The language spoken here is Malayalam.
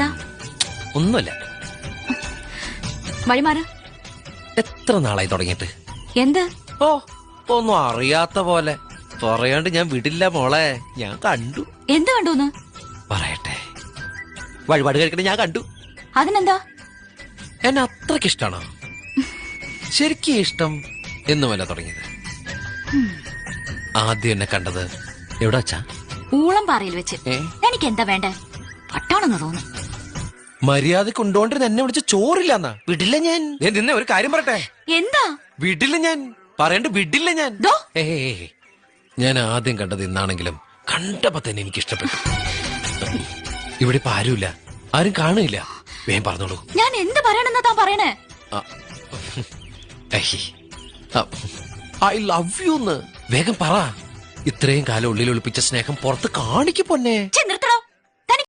എന്താ? ഒന്നുമില്ല. വഴിമാറ്. എത്ര നാളായി തുടങ്ങിയിട്ട്? എന്ത്? ഓ, ഒന്നും അറിയാത്ത പോലെ പറയാണ്ട് ഞാൻ വിടില്ല മോളെ. ഞാൻ കണ്ടു. എന്ത് കണ്ടൂന്ന്? പറയട്ടെ. വഴിപാട് കഴിക്കണ ഞാൻ കണ്ടു. അതിനെന്താ? എന്നെ അത്രക്ക് ഇഷ്ടാണോ? ശരിക്കും ഇഷ്ടം എന്നുമല്ല തുടങ്ങിയത്. ആദ്യം എന്നെ കണ്ടത് എവിടെ വച്ചാ? ഊളം പാറയിൽ വെച്ച്. എനിക്ക് എന്താ വേണ്ടേ? പട്ടാണെന്ന് തോന്നുന്നു. മര്യാദ കൊണ്ടോണ്ടിരുന്ന എന്നെ വിളിച്ച് ചോറില്ലെന്നാ. വിടില്ല ഞാൻ. നിന്നെ ഒരു കാര്യം പറയട്ടെ. എന്താ? വിടില്ല ഞാൻ. പറയണ്ട് വിടില്ല ഞാൻ. ദോ. ഞാൻ ആദ്യം കണ്ടത് ഇന്നാണെങ്കിലും കണ്ടപ്പോ തന്നെ എനിക്ക് ഇഷ്ടപ്പെട്ടു. ഇവിടെ ഇപ്പൊ ആരുമില്ല, ആരും കാണില്ല. വേഗം പറഞ്ഞോളൂ. ഞാൻ എന്ത് പറയണെന്നാ താൻ പറയണേ? I love you. വേഗം പറ. ഇത്രയും കാലം ഉള്ളിൽ ഒളിപ്പിച്ച സ്നേഹം പുറത്ത് കാണിക്ക് പൊന്നെ.